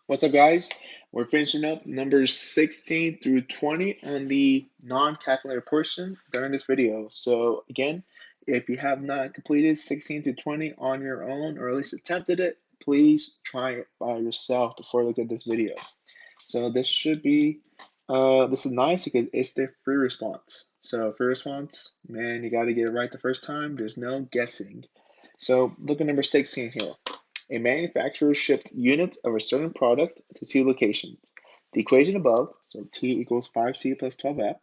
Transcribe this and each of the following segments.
What's up, guys? We're finishing up numbers 16 through 20 on the non-calculator portion during this video. So again, if you have not completed 16 through 20 on your own, or at least attempted it, please try it by yourself before you look at this video. So this should be, this is nice because it's the free response. So free response, man, you got to get it right the first time. There's no guessing. So look at number 16 here. A manufacturer shipped units of a certain product to two locations. The equation above, so T equals 5C plus 12F,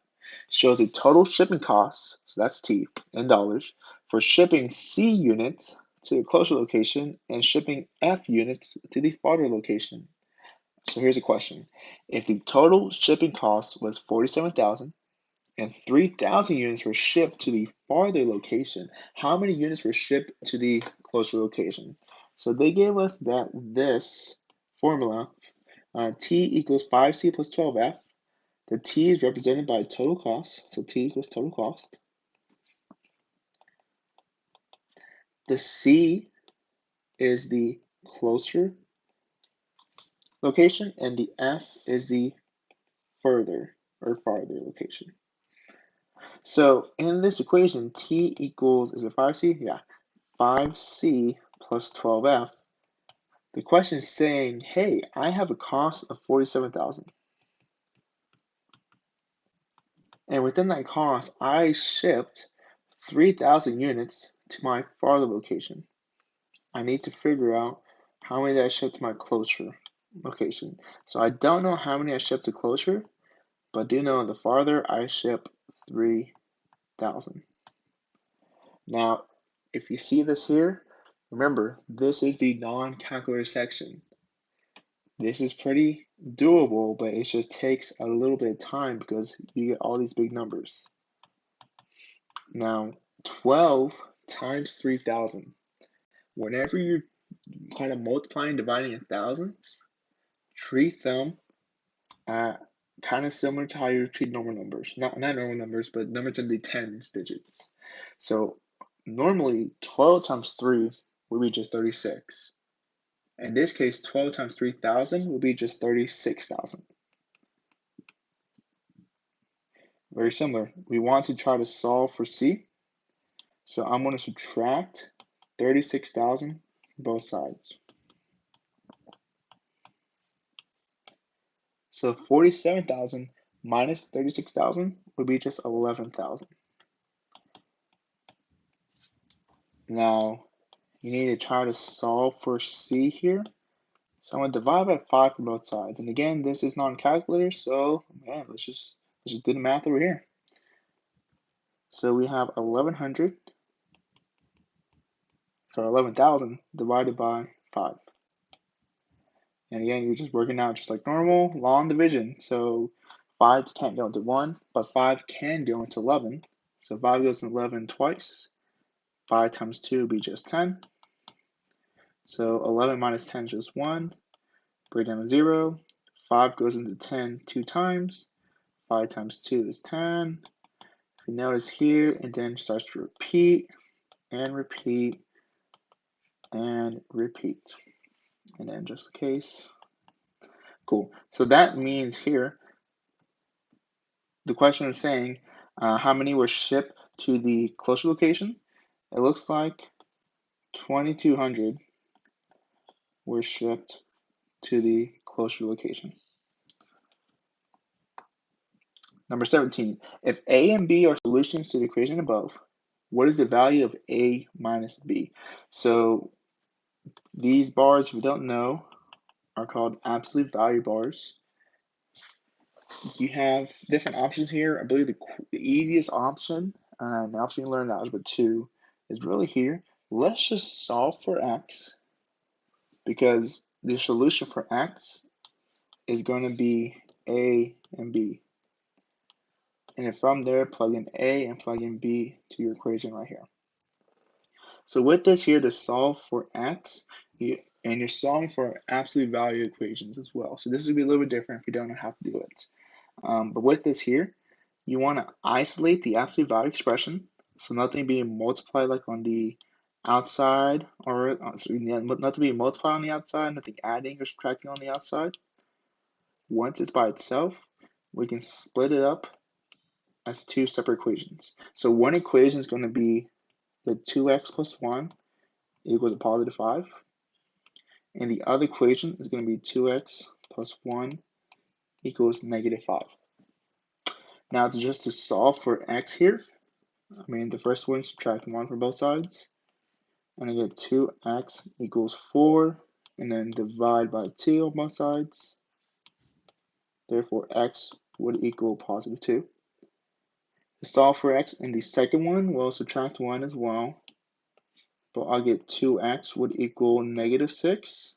shows a total shipping cost, so that's T, in dollars, for shipping C units to a closer location and shipping F units to the farther location. So here's a question. If the total shipping cost was 47,000 and 3,000 units were shipped to the farther location, how many units were shipped to the closer location? So they gave us that this formula, T equals 5C plus 12F. The T is represented by total cost, so T equals total cost. The C is the closer location, and the F is the further or farther location. So in this equation, T equals, is it 5C? Yeah, 5C plus 12F. The question is saying, hey, I have a cost of 47,000. And within that cost, I shipped 3,000 units to my farther location. I need to figure out how many that I shipped to my closer location. So I don't know how many I shipped to closer, but do know the farther I ship 3,000. Now, if you see this here, remember, this is the non-calculator section. This is pretty doable, but it just takes a little bit of time because you get all these big numbers. Now, 12 times 3,000. Whenever you're kind of multiplying, dividing in thousands, treat them kind of similar to how you treat normal numbers. Not normal numbers, but numbers in the tens digits. So normally 12 times 3 would be just 36. In this case, 12 times 3,000 would be just 36,000. Very similar. We want to try to solve for C. So I'm going to subtract 36,000 from both sides. So 47,000 minus 36,000 would be just 11,000. Now, you need to try to solve for C here. So I'm going to divide by 5 for both sides. And again, this is non-calculator, so man, let's just do the math over here. So we have 1100, so 11,000 divided by 5. And again, you're just working out just like normal, long division. So 5 can't go into 1, but 5 can go into 11. So 5 goes into 11 twice. 5 times 2 would be just 10. So 11 minus 10 is just 1. Break down to 0. 5 goes into 10 2 times. 5 times 2 is 10. If you notice here, and then starts to repeat, and repeat, and repeat. And then just in case. Cool. So that means here, the question is saying how many were shipped to the closer location. It looks like 2,200 were shipped to the closer location. Number 17, if A and B are solutions to the equation above, what is the value of A minus B? So these bars, if you don't know, are called absolute value bars. You have different options here. I believe the easiest option, the option you learned in Algebra 2, is really here. Let's just solve for x because the solution for x is going to be A and B. And then from there, plug in A and plug in B to your equation right here. So with this here, to solve for x, and you're solving for absolute value equations as well. So this would be a little bit different if you don't know how to do it. But with this here, you want to isolate the absolute value expression, so nothing being multiplied like on the outside, or so not to be multiplied on the outside, nothing adding or subtracting on the outside. Once it's by itself, we can split it up as two separate equations. So one equation is going to be the 2x plus 1 equals a positive 5. And the other equation is going to be 2x plus 1 equals negative 5. Now, just to solve for x here, the first one, subtract 1 from both sides. And I get 2x equals 4, and then divide by 2 on both sides. Therefore, x would equal positive 2. To solve for x in the second one, we'll subtract 1 as well. But I'll get 2x would equal negative 6.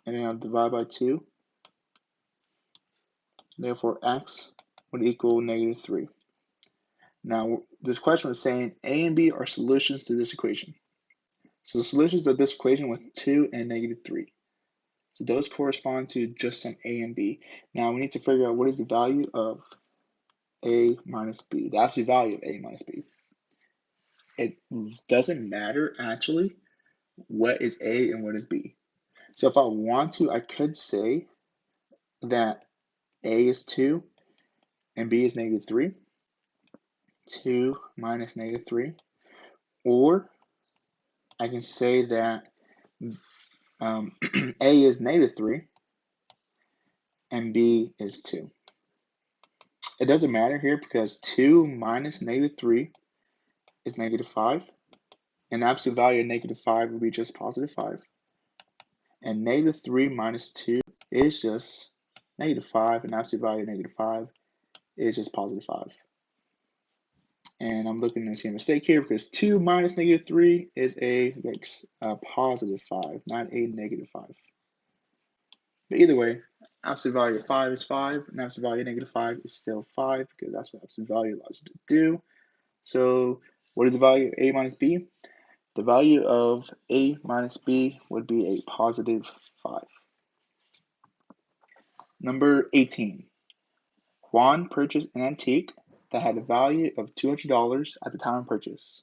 And then I'll divide by 2. Therefore, x would equal negative 3. Now, this question was saying a and b are solutions to this equation. So the solutions of this equation with 2 and negative 3. So those correspond to just some a and b. Now we need to figure out what is the value of a minus b, the absolute value of a minus b. It doesn't matter actually what is a and what is b. So if I want to, I could say that a is 2 and b is negative 3. 2 minus negative 3. Or I can say that a is negative 3 and b is 2. It doesn't matter here because 2 minus negative 3 is negative 5. And the absolute value of negative 5 would be just positive 5. And negative 3 minus 2 is just negative 5. And the absolute value of negative 5 is just positive 5. And I'm looking to see a mistake here because 2 minus negative 3 is a positive 5, not a negative 5. But either way, absolute value of 5 is 5, and absolute value of negative 5 is still 5 because that's what absolute value allows you to do. So what is the value of a minus b? The value of a minus b would be a positive 5. Number 18. Juan purchased an antique that had a value of $200 at the time of purchase.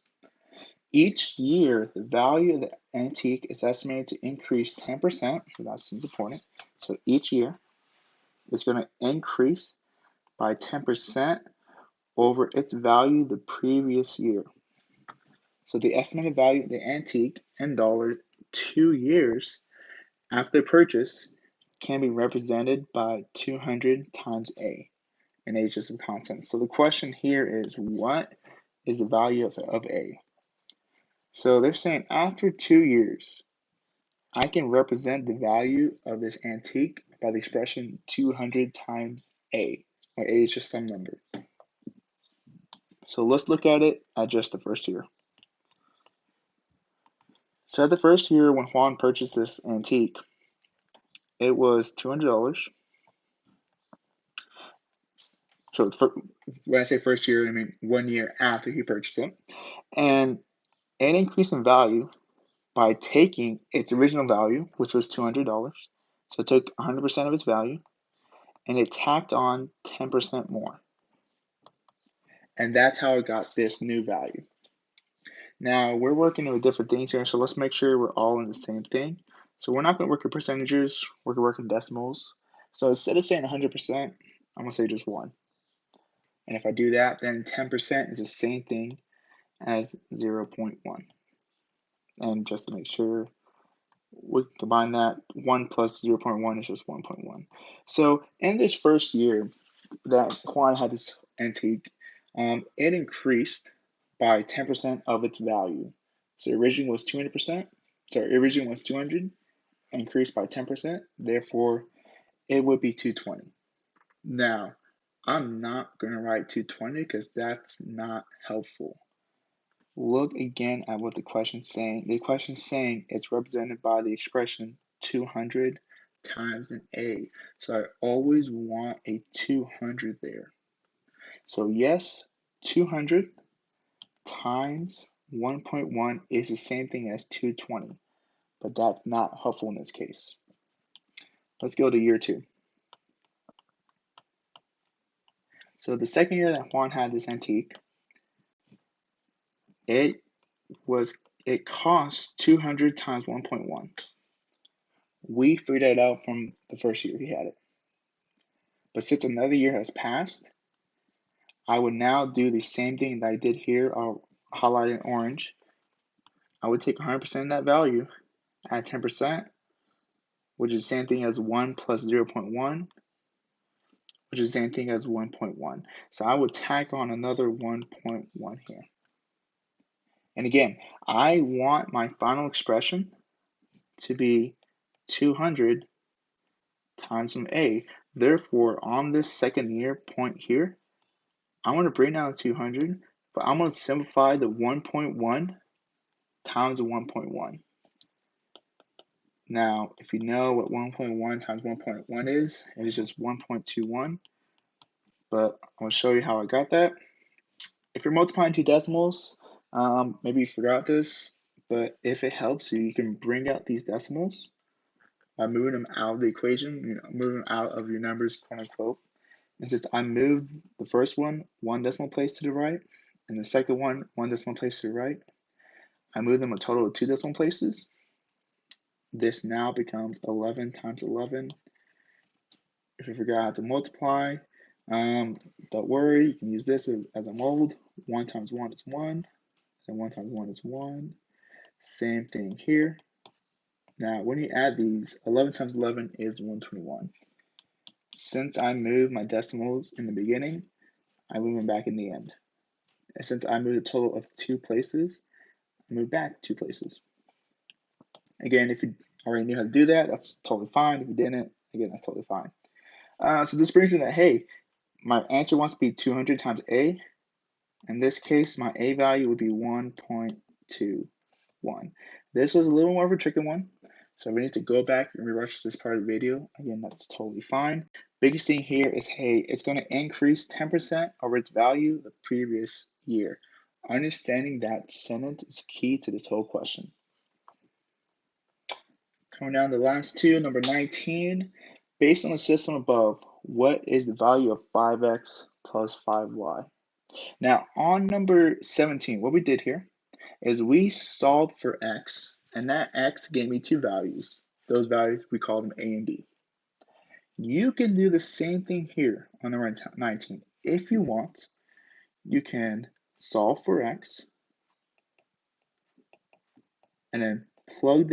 Each year, the value of the antique is estimated to increase 10%, so that seems important. So each year, it's going to increase by 10% over its value the previous year. So the estimated value of the antique in dollars 2 years after purchase can be represented by 200 times A, and A is just a constant. So the question here is, what is the value of A? So they're saying after 2 years, I can represent the value of this antique by the expression 200 times A, where A is just some number. So let's look at it at just the first year. So at the first year when Juan purchased this antique, it was $200. So when I say first year, I mean 1 year after he purchased it. And it increased in value by taking its original value, which was $200. So it took 100% of its value, and it tacked on 10% more. And that's how it got this new value. Now, we're working with different things here, so let's make sure we're all in the same thing. So we're not going to work with percentages, we're going to work in decimals. So instead of saying 100%, I'm going to say just 1. And if I do that, then 10% is the same thing as 0.1. And just to make sure, we combine that, 1 plus 0.1 is just 1.1. So in this first year that Juan had this antique, it increased by 10% of its value. So originally was 200%. Sorry, originally was 200, increased by 10%. Therefore, it would be 220. Now, I'm not going to write 220 because that's not helpful. Look again at what the question is saying. The question is saying it's represented by the expression 200 times an A. So I always want a 200 there. So yes, 200 times 1.1 is the same thing as 220, but that's not helpful in this case. Let's go to year 2. So the second year that Juan had this antique, it it costs 200 times 1.1. We figured that out from the first year he had it. But since another year has passed, I would now do the same thing that I did here. I'll highlight in orange. I would take 100% of that value, add 10%, which is the same thing as 1 plus 0.1, which is the same thing as 1.1. So I would tack on another 1.1 here. And again, I want my final expression to be 200 times some a. Therefore, on this second year point here, I want to bring down 200, but I'm going to simplify the 1.1 times the 1.1. Now, if you know what 1.1 times 1.1 is, it is just 1.21. But I'm going to show you how I got that. If you're multiplying two decimals, maybe you forgot this, but if it helps you, you can bring out these decimals by moving them out of the equation, moving them out of your numbers, quote unquote. And since I moved the first one decimal place to the right, and the second one decimal place to the right, I moved them a total of 2 decimal places. This now becomes 11 times 11. If you forgot how to multiply, don't worry, you can use this as a mold. 1 times 1 is 1, and 1 times 1 is 1. Same thing here. Now, when you add these, 11 times 11 is 121. Since I moved my decimals in the beginning, I move them back in the end. And since I moved a total of 2 places, I move back 2 places. Again, if you already knew how to do that, that's totally fine. If you didn't, again, that's totally fine. So this brings me that, hey, my answer wants to be 200 times a. In this case, my a value would be 1.21. This was a little more of a tricky one, so we need to go back and rewatch this part of the video. Again, that's totally fine. Biggest thing here is, hey, it's going to increase 10% over its value the previous year. Understanding that sentence is key to this whole question. Coming down to the last two, number 19. Based on the system above, what is the value of 5x plus 5y? Now, on number 17, what we did here is we solved for x, and that x gave me 2 values. Those values, we call them a and b. You can do the same thing here on number 19. If you want, you can solve for x, and then plug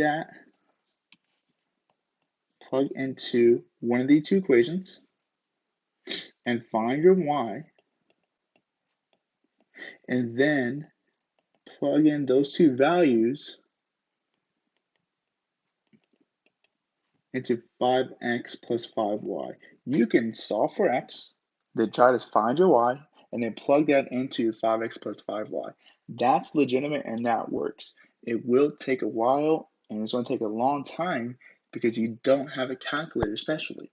into one of these two equations, and find your y, and then plug in those 2 values into 5x plus 5y. You can solve for x, then try to find your y, and then plug that into 5x plus 5y. That's legitimate and that works. It will take a while and it's going to take a long time because you don't have a calculator especially.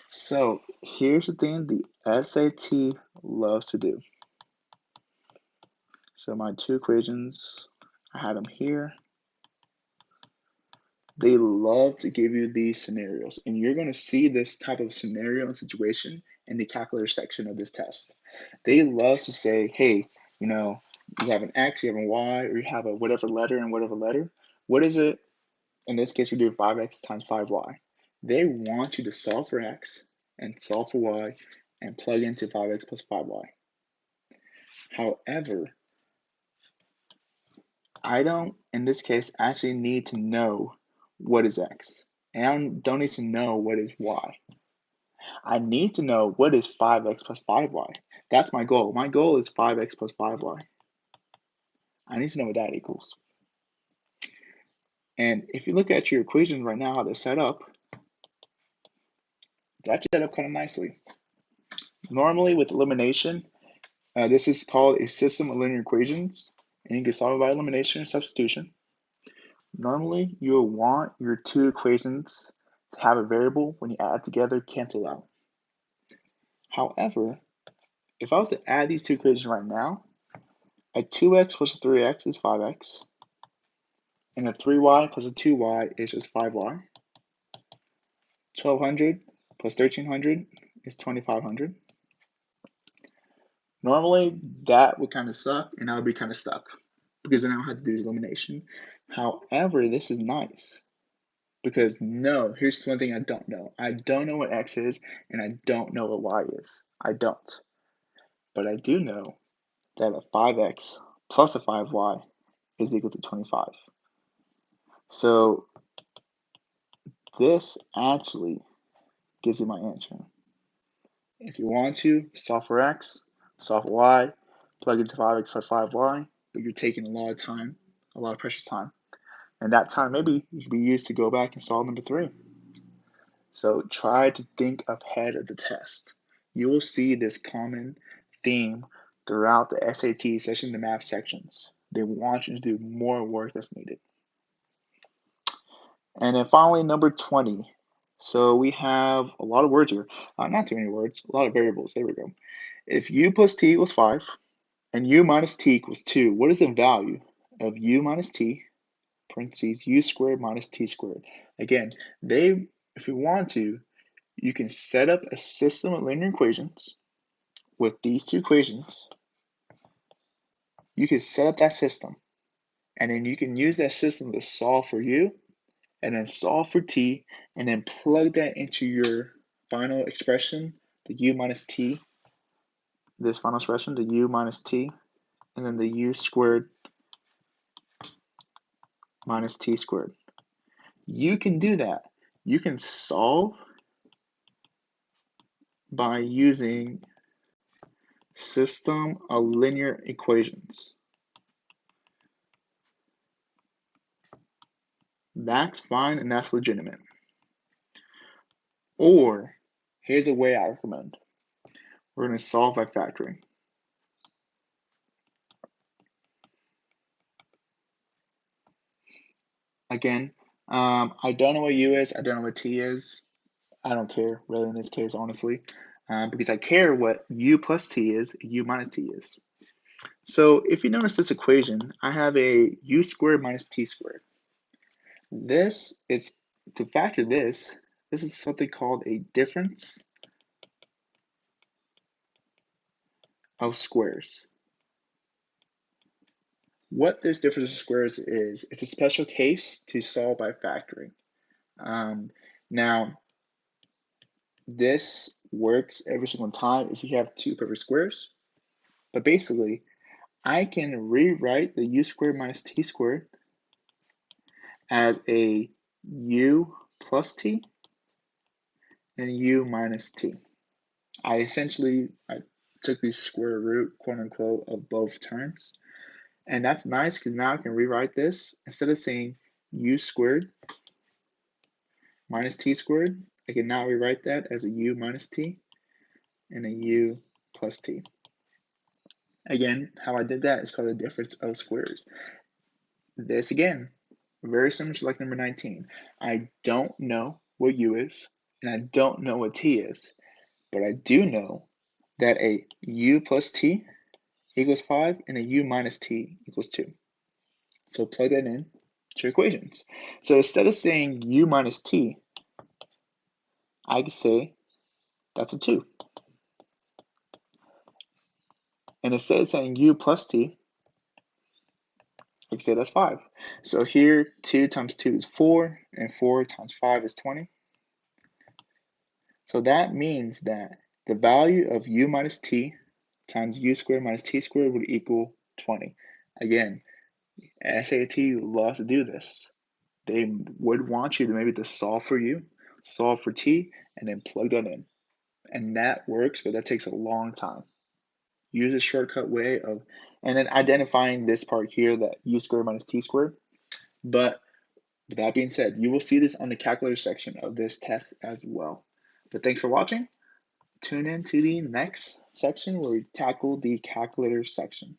So here's the thing the SAT loves to do. So my 2 equations, I had them here. They love to give you these scenarios, and you're going to see this type of scenario and situation in the calculator section of this test. They love to say, hey, you have an X, you have a Y, or you have a whatever letter and whatever letter. What is it? In this case, we're doing 5x times 5y. They want you to solve for X and solve for Y and plug into 5x plus 5y. However, I don't, in this case, actually need to know what is x, and I don't need to know what is y. I need to know what is 5x plus 5y. That's my goal. My goal is 5x plus 5y. I need to know what that equals. And if you look at your equations right now, how they're set up, that's set up kind of nicely. Normally with elimination, this is called a system of linear equations, and you can solve it by elimination or substitution. Normally, you'll want your 2 equations to have a variable when you add together cancel out. However, if I was to add these 2 equations right now, a 2x plus a 3x is 5x, and a 3y plus a 2y is just 5y. 1200 plus 1300 is 2500. Normally, that would kind of suck, and I would be kind of stuck. because then I don't have to do elimination. However, this is nice because no, here's one thing I don't know. I don't know what x is, and I don't know what y is. I don't. But I do know that a 5x plus a 5y is equal to 25. So this actually gives you my answer. If you want to, solve for x, solve for y, plug into 5x plus 5y, but you're taking a lot of time, a lot of precious time. And that time maybe you can be used to go back and solve number 3. So try to think ahead of the test. You will see this common theme throughout the SAT, especially in the math sections. They want you to do more work that's needed. And then finally, number 20. So we have a lot of words here. Not too many words, a lot of variables. There we go. If u plus t equals 5 and u minus t equals 2, what is the value of u minus t, parentheses, u squared minus t squared? Again, if you want to, you can set up a system of linear equations with these two equations. You can set up that system, and then you can use that system to solve for u, and then solve for t, and then plug that into your final expression, the u minus t, this final expression, the u minus t, and then the u squared minus t squared. You can do that. You can solve by using system of linear equations. That's fine and that's legitimate. Or, here's a way I recommend. We're going to solve by factoring. Again, I don't know what u is, I don't know what t is. I don't care really in this case, honestly, because I care what u plus t is, u minus t is. So if you notice this equation, I have a u squared minus t squared. This is, to factor this is something called a difference of squares. What this difference of squares is, it's a special case to solve by factoring. Now, this works every single time if you have two perfect squares, but basically, I can rewrite the u squared minus t squared as a u plus t and u minus t. I took the square root, quote unquote, of both terms. And that's nice because now I can rewrite this. Instead of saying u squared minus t squared, I can now rewrite that as a u minus t and a u plus t. Again, how I did that is called a difference of squares. This again, very similar to like number 19. I don't know what u is, and I don't know what t is, but I do know that a u plus t equals 5 and a u minus t equals 2. So plug that in to your equations. So instead of saying u minus t, I can say that's a 2. And instead of saying u plus t, I can say that's 5. So here, 2 times 2 is 4, and 4 times 5 is 20. So that means that the value of u minus t times u squared minus t squared would equal 20. Again, SAT loves to do this. They would want you to maybe to solve for u, solve for t, and then plug that in. And that works, but that takes a long time. Use a shortcut way of, and then identifying this part here, that u squared minus t squared. But with that being said, you will see this on the calculator section of this test as well. But thanks for watching. Tune in to the next section where we tackle the calculator section.